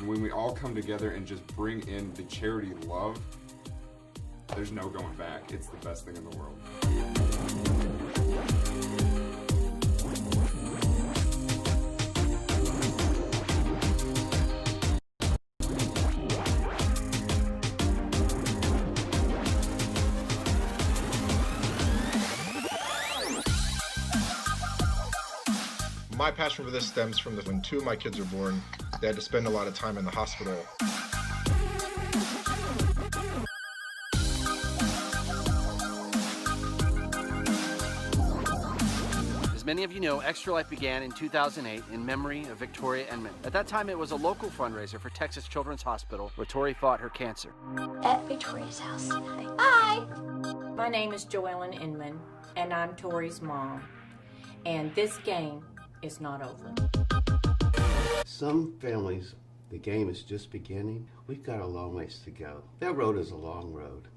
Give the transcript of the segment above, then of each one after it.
And when we all come together and just bring in the charity love, there's no going back. It's the best thing in the world. My passion for this stems from when two of my kids were born, they had to spend a lot of time in the hospital. As many of you know, Extra Life began in 2008 in memory of Victoria Enman. At that time, it was a local fundraiser for Texas Children's Hospital, where Tori fought her cancer. At Victoria's house. Bye! My name is Joellen Inman, and I'm Tori's mom. And this game is not over. Some families, the game is just beginning. We've got a long ways to go. That road is a long road.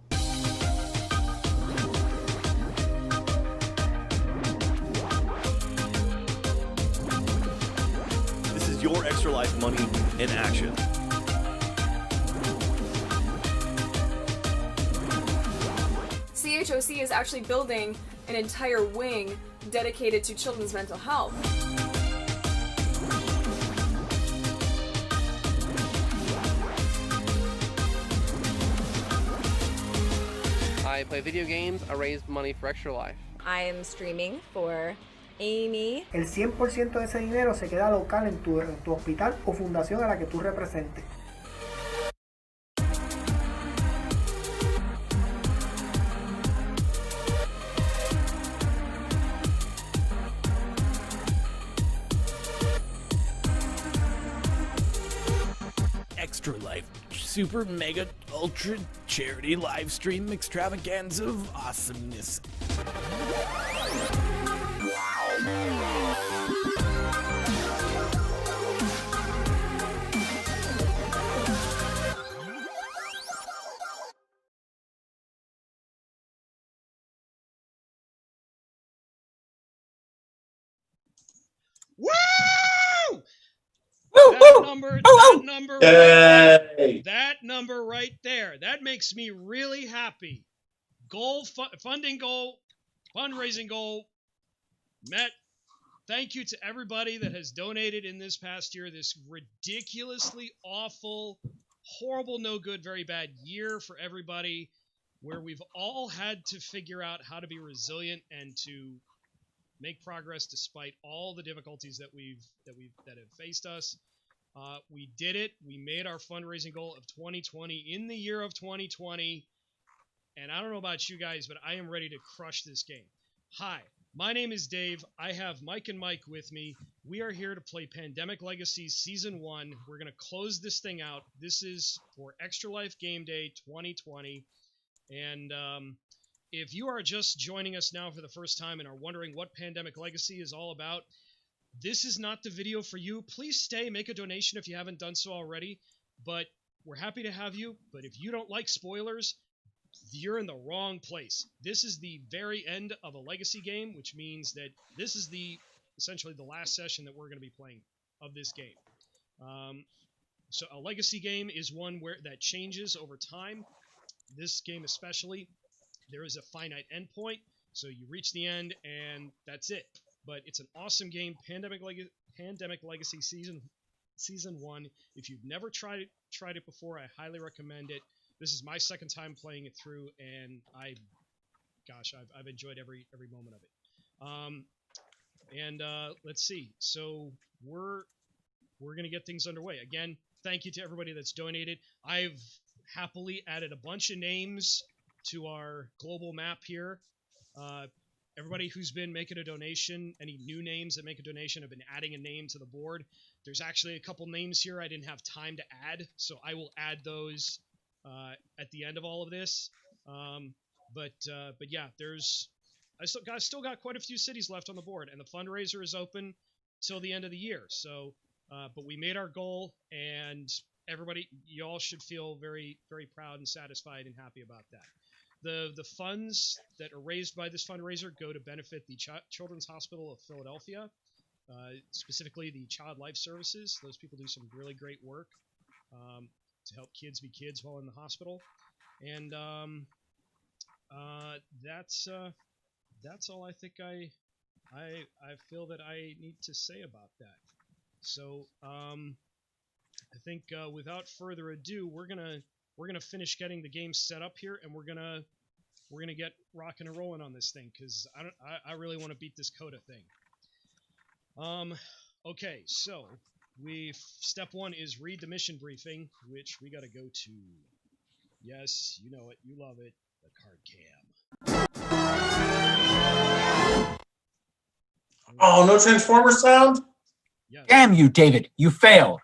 This is your Extra Life money in action. CHOC is actually building an entire wing dedicated to children's mental health. I play video games, I raise money for Extra Life. I am streaming for Amy. El 100% de ese dinero se queda local en tu hospital o fundación a la que tú representes. Extra Life Super Mega Ultra Charity Live Stream Extravaganza of Awesomeness. Woo! That number right there. That makes me really happy. Funding goal, fundraising goal met. Thank you to everybody that has donated in this past year. This ridiculously awful, horrible, no good, very bad year for everybody, where we've all had to figure out how to be resilient and to make progress despite all the difficulties that have faced us. We did it. We made our fundraising goal of 2020 in the year of 2020. And I don't know about you guys, but I am ready to crush this game. Hi, my name is Dave. I have Mike and Mike with me. We are here to play Pandemic Legacy Season 1. We're going to close this thing out. This is for Extra Life Game Day 2020. And if you are just joining us now for the first time and are wondering what Pandemic Legacy is all about, this is not the video for you. Please stay, make a donation if you haven't done so already. But we're happy to have you. But if you don't like spoilers, you're in the wrong place. This is the very end of a legacy game, which means that this is essentially the last session that we're going to be playing of this game. So a legacy game is one that changes over time. This game especially, there is a finite endpoint, so you reach the end and that's it. But it's an awesome game, Pandemic Legacy Season 1. If you've never tried it before, I highly recommend it. This is my second time playing it through, and I've enjoyed every moment of it. Let's see. So we're gonna get things underway. Again, thank you to everybody that's donated. I've happily added a bunch of names to our global map here. Everybody who's been making a donation, any new names that make a donation, have been adding a name to the board. There's actually a couple names here I didn't have time to add, so I will add those at the end of all of this. But yeah, I still got quite a few cities left on the board, and the fundraiser is open till the end of the year. So, but we made our goal, and everybody, you all should feel very, very proud and satisfied and happy about that. The funds that are raised by this fundraiser go to benefit the Children's Hospital of Philadelphia, specifically the Child Life Services. Those people do some really great work. to help kids be kids while in the hospital. And that's all I think I feel that I need to say about that. So I think without further ado, we're gonna finish getting the game set up here, and we're gonna get rocking and rolling on this thing, because I really want to beat this Coda thing. Okay, so step 1 is read the mission briefing, which we gotta go to. Yes, you know it, you love it, the card cam. Oh, no Transformer sound? Yes. Damn you, David! You failed.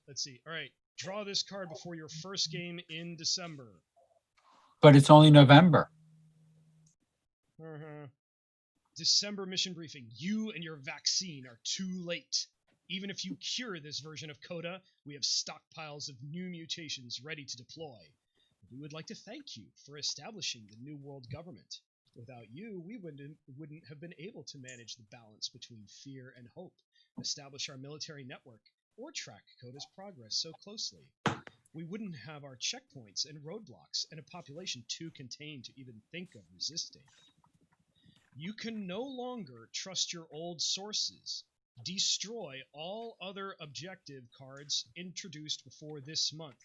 Let's see. All right, draw this card before your first game in December. But it's only November. December mission briefing. You and your vaccine are too late. Even if you cure this version of Coda, we have stockpiles of new mutations ready to deploy. We would like to thank you for establishing the New World Government. Without you, we wouldn't have been able to manage the balance between fear and hope, establish our military network, or track Coda's progress so closely. We wouldn't have our checkpoints and roadblocks and a population too contained to even think of resisting. You can no longer trust your old sources. Destroy all other objective cards introduced before this month.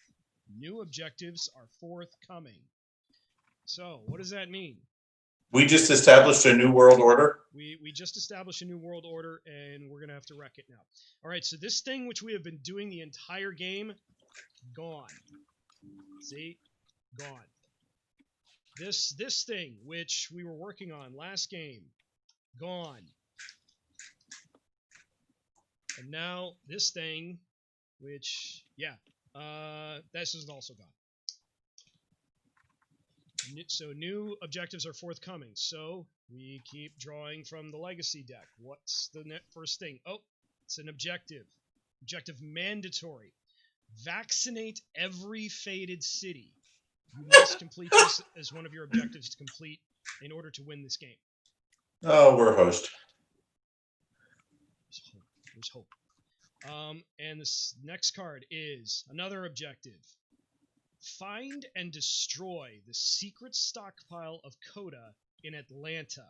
New objectives are forthcoming. So, what does that mean? We just established a new world order. We just established a new world order, and we're going to have to wreck it now. All right, so this thing which we have been doing the entire game, gone. See? Gone. This thing which we were working on last game, gone. And now this thing, which, yeah, this is also gone. So new objectives are forthcoming. So we keep drawing from the legacy deck. What's the first thing? Oh, it's an objective. Objective mandatory. Vaccinate every faded city. You must complete this as one of your objectives to complete in order to win this game. Oh, we're host. There's hope. And this next card is another objective. Find and destroy the secret stockpile of Coda in Atlanta.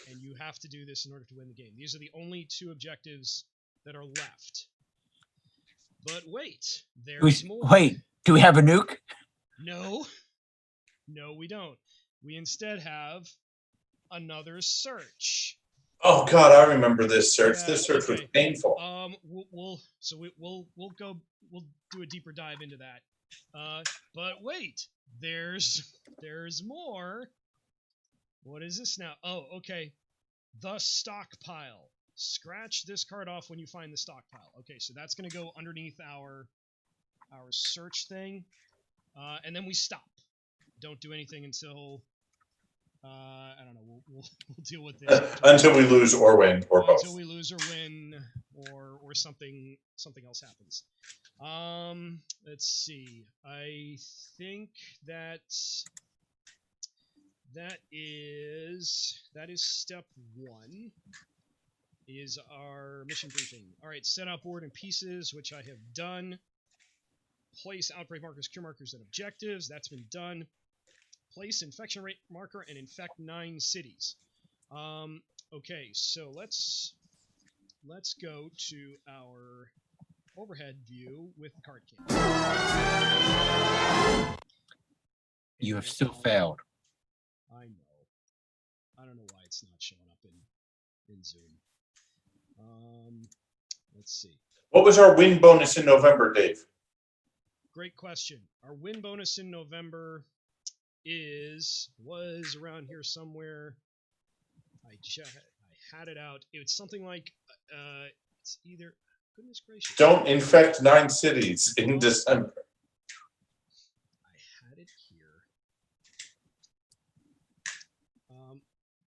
And you have to do this in order to win the game. These are the only 2 objectives that are left. But wait, there's more. Wait, do we have a nuke? No. No, we don't. We instead have another search. Oh God, I remember this search. Yeah, This search was okay. painful. We'll do a deeper dive into that. But wait, there's more. What is this now? Oh, okay. The stockpile. Scratch this card off when you find the stockpile. Okay, so that's gonna go underneath our search thing, and then we stop. Don't do anything until I don't know. We'll deal with this Until we lose or win, or both. Until we lose or win, or something else happens. Let's see. I think that is step 1. Is our mission briefing. All right, set out board in pieces, which I have done. Place outbreak markers, cure markers, and objectives. That's been done. Place infection rate marker and infect 9 cities. Okay, so let's go to our overhead view with the card cam. You have still failed. I know. I don't know why it's not showing up in Zoom. Let's see. What was our win bonus in November, Dave? Great question. Our win bonus in November was around here somewhere. I had it out. It's something like it's either, goodness gracious. Don't infect 9 cities in December. I had it here.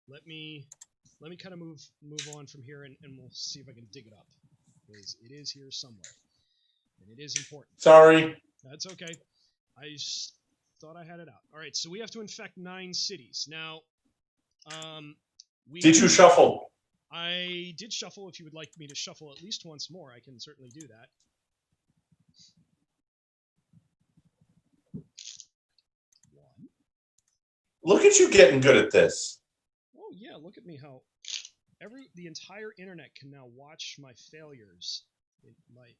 Let me kind of move on from here, and we'll see if I can dig it up, because it is here somewhere, and it is important. Sorry. That's okay. I just thought I had it out. All right, so we have to infect 9 cities now. Did you shuffle? I did shuffle. If you would like me to shuffle at least once more, I can certainly do that. One. Look at you getting good at this. Oh yeah, look at me how the entire internet can now watch my failures, my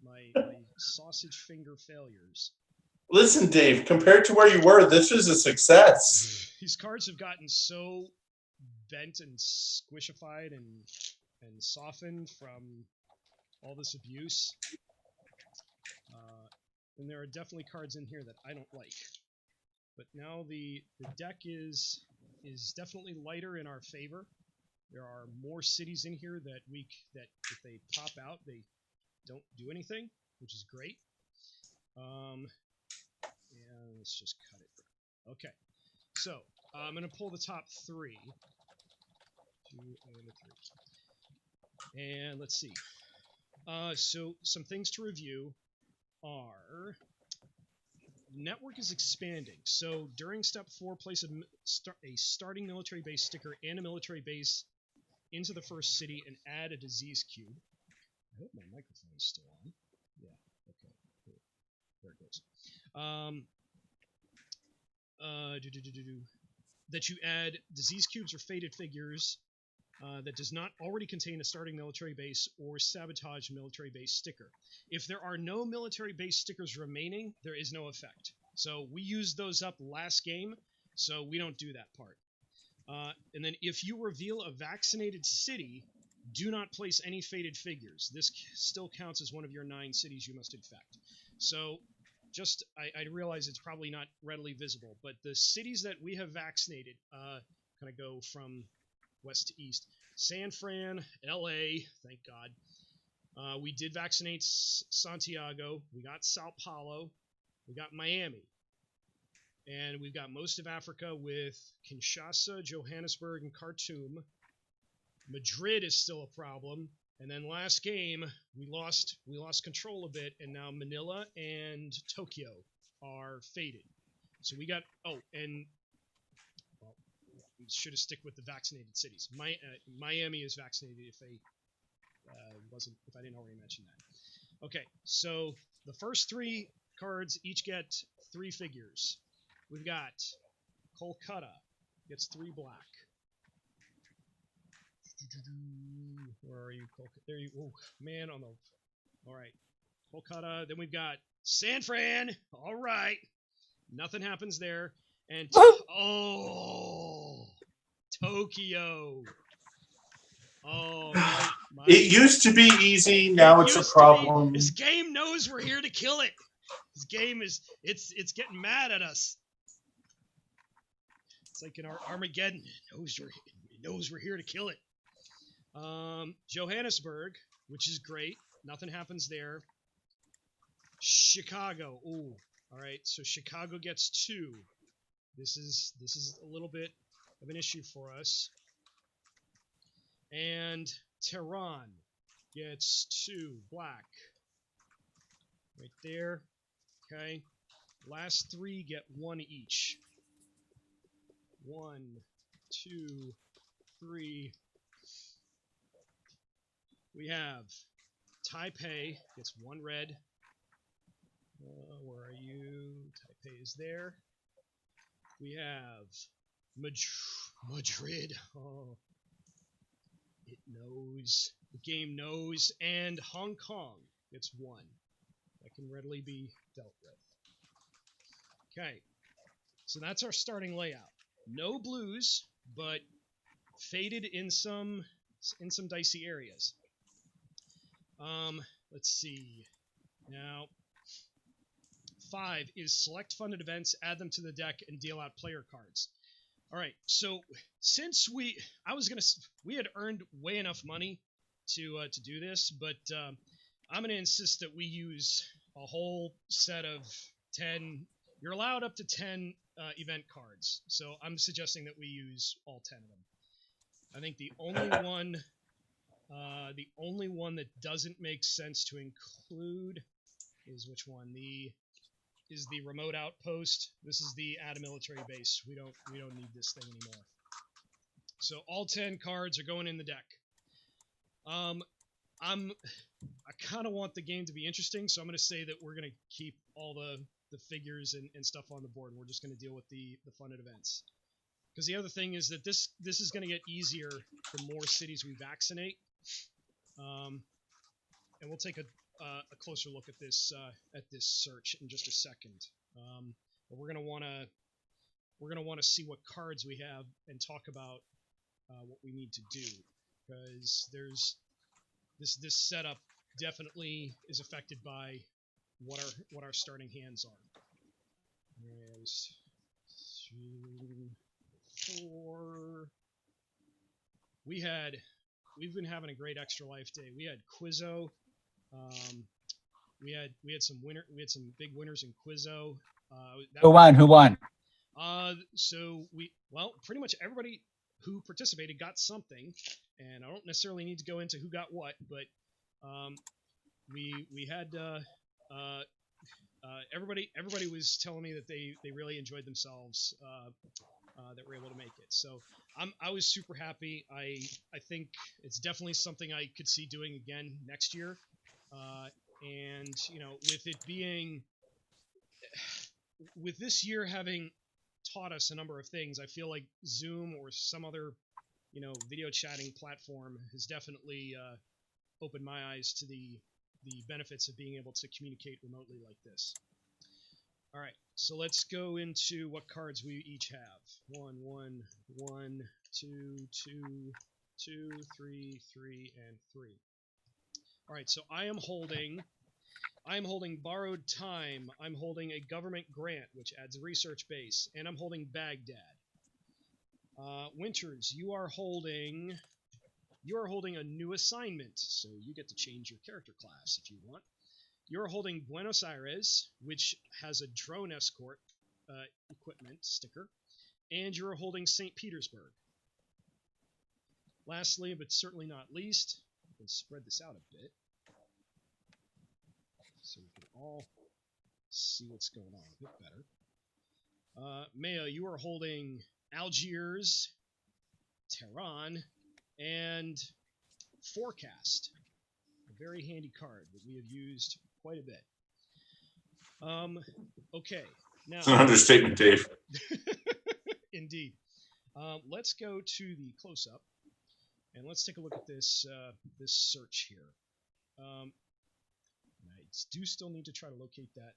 sausage finger failures. Listen, Dave, compared to where you were, this is a success. These cards have gotten so bent and squishified and softened from all this abuse. And there are definitely cards in here that I don't like. But now the deck is definitely lighter in our favor. There are more cities in here that if they pop out, they don't do anything, which is great. And let's just cut it. Okay, so I'm going to pull the top 3. 2 and a 3. And let's see. So some things to review are... Network is expanding. So during step 4, place a starting military base sticker and a military base into the first city and add a disease cube. I hope my microphone is still on. Yeah, okay. Cool. There it goes. That you add disease cubes or faded figures that does not already contain a starting military base or sabotage military base sticker. If there are no military base stickers remaining, there is no effect. So we used those up last game, so we don't do that part. And then if you reveal a vaccinated city, do not place any faded figures. This still counts as one of your 9 cities you must infect. So just, I realize it's probably not readily visible, but the cities that we have vaccinated kind of go from west to east. San Fran, LA, thank God. We did vaccinate Santiago. We got Sao Paulo. We got Miami. And we've got most of Africa with Kinshasa, Johannesburg, and Khartoum. Madrid is still a problem. And then last game, we lost control a bit, and now Manila and Tokyo are faded. So we got, we should have stick with the vaccinated cities. Miami is vaccinated if I didn't already mention that. Okay, so the first 3 cards each get 3 figures. We've got Kolkata gets 3 black. Where are you, Kolkata? There you. Oh man, on the. All right, Kolkata. Then we've got San Fran. All right, nothing happens there. And Tokyo. Oh, it used to be easy. Now it's a problem. This game knows we're here to kill it. This game is it's getting mad at us. It's like in our Armageddon. It knows we're here to kill it. Johannesburg, which is great. Nothing happens there. Chicago. Ooh. All right. So Chicago gets 2. This is a little bit of an issue for us. And Tehran gets 2 black. Right there. Okay. Last 3 get 1 each. 1, 2, 3. We have Taipei gets 1 red. Where are you? Taipei is there. We have Madrid. Oh, it knows. The game knows. And Hong Kong gets 1. That can readily be dealt with. Okay. So that's our starting layout. No blues, but faded in some dicey areas. Let's see. Now, 5 is select funded events, add them to the deck, and deal out player cards. All right. So since we had earned way enough money to do this, but I'm gonna insist that we use a whole set of 10. You're allowed up to 10 event cards, so I'm suggesting that we use all 10 of them. I think the only one that doesn't make sense to include is which one? Is the remote outpost. This is the add a military base. We don't need this thing anymore. So all 10 cards are going in the deck. I kind of want the game to be interesting, so I'm going to say that we're going to keep all the figures and stuff on the board. We're just going to deal with the fun events. Because the other thing is that this is going to get easier the more cities we vaccinate. And we'll take a closer look at this search in just a second. But we're going to want to see what cards we have and talk about what we need to do, because there's this setup definitely is affected by what our starting hands are. There's 3, 4. We've been having a great Extra Life day. We had Quizzo. We had some big winners in Quizzo. Who won? So pretty much everybody who participated got something, and I don't necessarily need to go into who got what, but we had everybody was telling me that they really enjoyed themselves, that were able to make it. So I was super happy. I think it's definitely something I could see doing again next year. And with this year having taught us a number of things, I feel like Zoom or some other video chatting platform has definitely opened my eyes to the benefits of being able to communicate remotely like this. All right, so let's go into what cards we each have. 1, 1, 1, 2, 2, 2, 3, 3, and 3. All right, so I am holding Borrowed Time. I'm holding a government grant, which adds a research base, and I'm holding Baghdad. Winters, you are holding a new assignment, so you get to change your character class if you want. You're holding Buenos Aires, which has a drone escort equipment sticker, and you're holding St. Petersburg. Lastly, but certainly not least, let's spread this out a bit so we can all see what's going on a bit better. Maya, you are holding Algiers, Tehran, and Forecast. A very handy card that we have used quite a bit. Okay, now It's an understatement, Dave. Indeed. Let's go to the close-up, and let's take a look at this search here. I do still need to try to locate that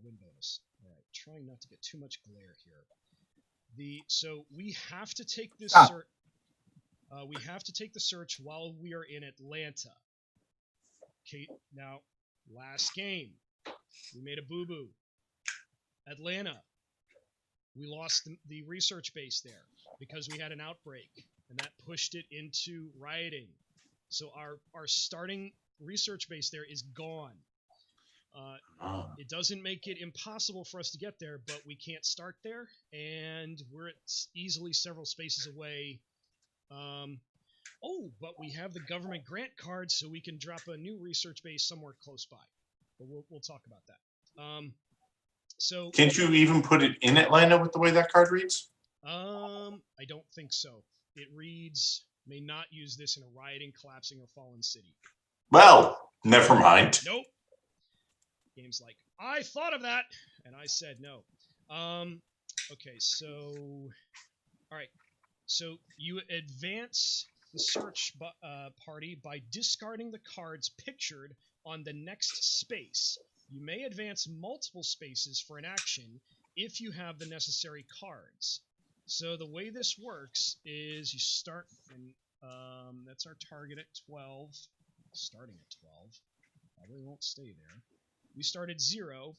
win bonus. All right, trying not to get too much glare here. So we have to take this search. We have to take the search while we are in Atlanta. Okay, now last game we made a boo-boo. Atlanta, we lost the research base there because we had an outbreak, and that pushed it into rioting. So our starting research base there is gone. It doesn't make it impossible for us to get there, but we can't start there, and we're easily several spaces away. But we have the government grant card, so we can drop a new research base somewhere close by. But we'll talk about that. So can't you even put it in Atlanta with the way that card reads? I don't think so. It reads, may not use this in a rioting, collapsing, or fallen city. Well, never mind. Nope. Game's like, I thought of that, and I said no. Okay, so all right. So you advance the search party by discarding the cards pictured on the next space. You may advance multiple spaces for an action if you have the necessary cards. So the way this works is you start, and that's our target at 12, starting at 12. Probably won't stay there. We start at 0.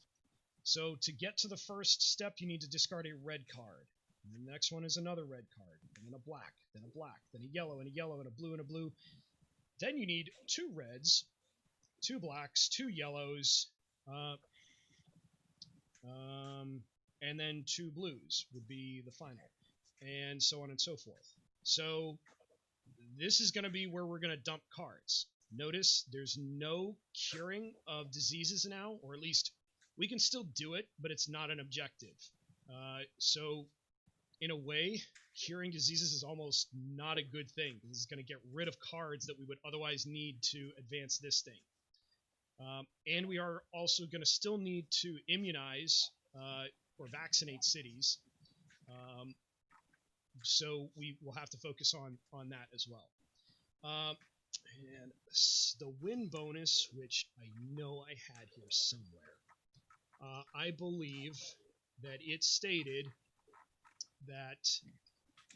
So to get to the first step, you need to discard a red card. And the next one is another red card, and then a black, then a black, then a yellow, and a yellow, and a blue, and a blue. Then you need 2 reds, 2 blacks, 2 yellows, and then 2 blues would be the final, and so on and so forth. So this is going to be where we're going to dump cards. Notice there's no curing of diseases now, or at least we can still do it, but it's not an objective. So in a way, curing diseases is almost not a good thing. This is going to get rid of cards that we would otherwise need to advance this thing. And we are also going to still need to immunize or vaccinate cities. So we will have to focus on that as well. And the win bonus, which I know I had here somewhere, I believe that it stated that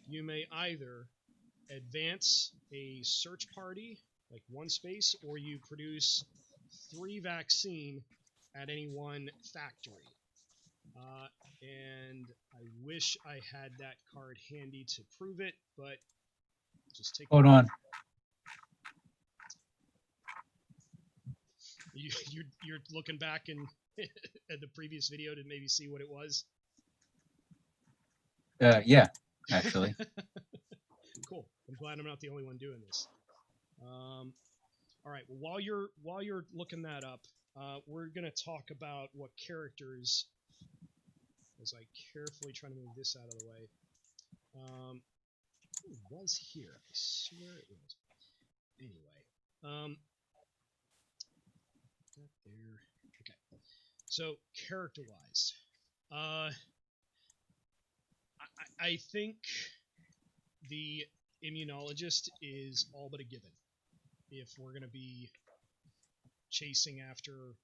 you may either advance a search party, like one space, or you produce 3 vaccine at any one factory. And I wish I had that card handy to prove it, but just take. Hold on. You're looking back in at the previous video to maybe see what it was. Yeah, actually. Cool. I'm glad I'm not the only one doing this. All right. Well, while you're looking that up, we're gonna talk about what characters. As I carefully try to move this out of the way. It was here. I swear it was. Anyway. Got there. Okay. So character-wise, I think the immunologist is all but a given. If we're going to be chasing after,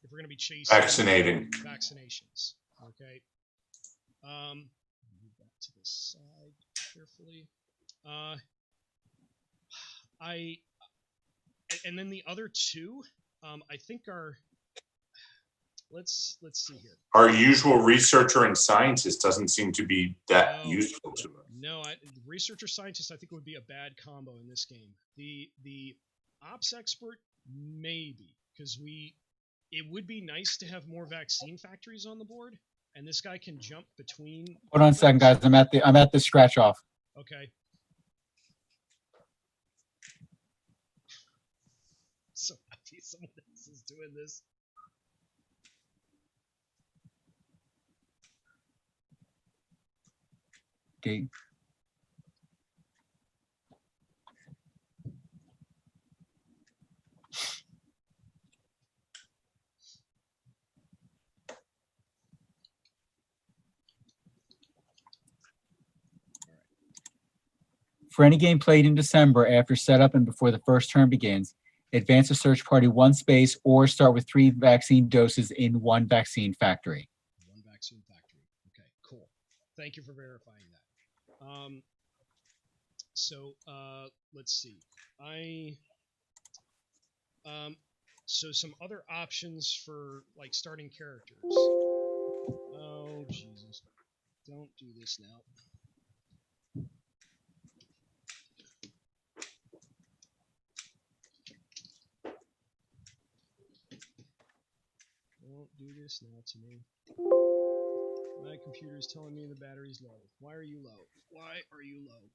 if we're going to be chasing vaccinations, okay. Move that to the side carefully. And then the other two, I think are. Let's see here. Our usual researcher and scientist doesn't seem to be that useful to us. No, researcher scientist I think would be a bad combo in this game. The ops expert maybe, because it would be nice to have more vaccine factories on the board, and this guy can jump between. Hold on a second, guys. I'm at the scratch off. Okay. So happy someone else is doing this. Okay. For any game played in December after setup and before the first turn begins, advance a search party 1 space or start with 3 vaccine doses in 1 vaccine factory. 1 vaccine factory. Okay, cool. Thank you for verifying that. Let's see. So some other options for like starting characters. Oh Jesus! Don't do this now. Don't do this now to me. My computer is telling me the battery's low. Why are you low? Why are you low?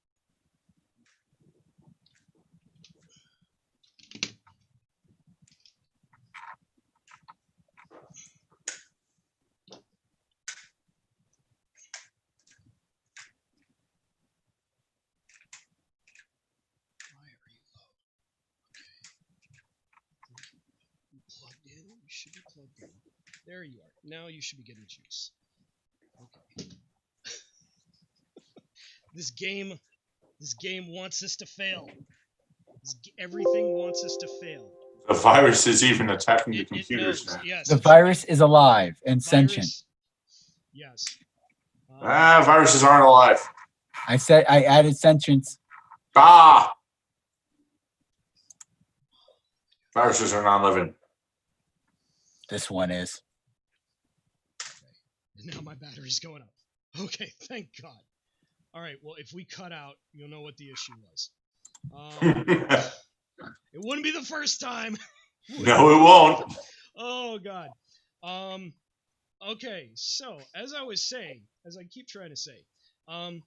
Should be plugged in. There you are. Now you should be getting juice. Okay. This game wants us to fail. Everything wants us to fail. The virus is even attacking the computers now. Yes. The virus is alive and sentient. Yes. Viruses aren't alive. I added sentience. Viruses are non-living. This one is. Okay. Now my battery's going up. Okay, thank God. All right, well, if we cut out, you'll know what the issue was. It wouldn't be the first time. No, it won't. Oh, God. Okay, so, as I was saying, as I keep trying to say, I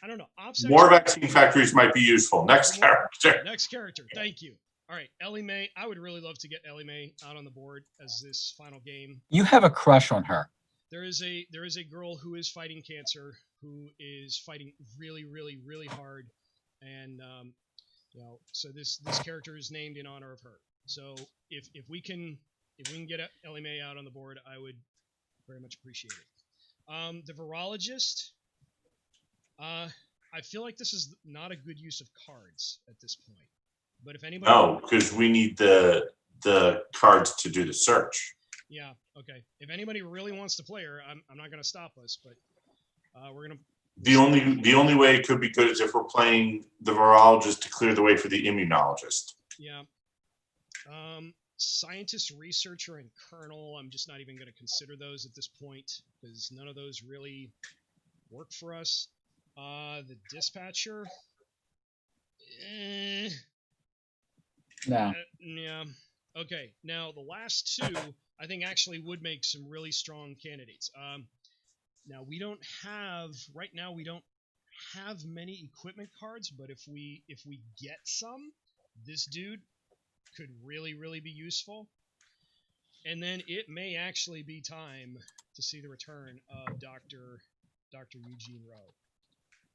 don't know. More vaccine factories might be useful. Next character. Next character, thank you. All right, Ellie Mae. I would really love to get Ellie Mae out on the board as this final game. You have a crush on her. there is a girl who is fighting cancer, who is fighting really, really, really hard, and so this character is named in honor of her. So if we can get Ellie Mae out on the board, I would very much appreciate it. The virologist, I feel like this is not a good use of cards at this point. But if anybody, No, because we need the cards to do the search. Yeah. Okay. If anybody really wants to play her, I'm not going to stop us, but we're going to. The only way it could be good is if we're playing the virologist to clear the way for the immunologist. Yeah. Scientist, researcher, and colonel. I'm just not even going to consider those at this point because none of those really work for us. The dispatcher. No. Yeah. Okay. Now the last two, I think, actually would make some really strong candidates. Now we don't have many equipment cards, but if we get some, this dude could really, really be useful. And then it may actually be time to see the return of Dr. Eugene Rowe.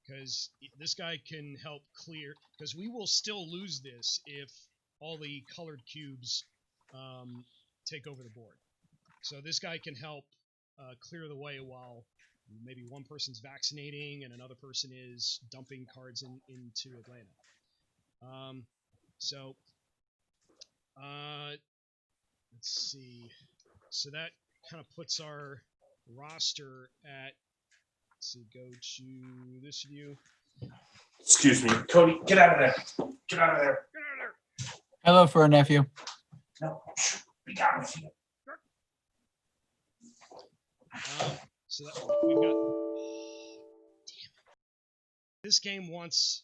Because this guy can help clear, because we will still lose this if all the colored cubes take over the board. So this guy can help clear the way while maybe one person's vaccinating and another person is dumping cards into Atlanta. Let's see. So that kind of puts our roster at, let's see, go to this view. Excuse me, Cody, get out of there. Get out of there. Hello, for a nephew. No, be down with you. So that we've got. Damn it. This game wants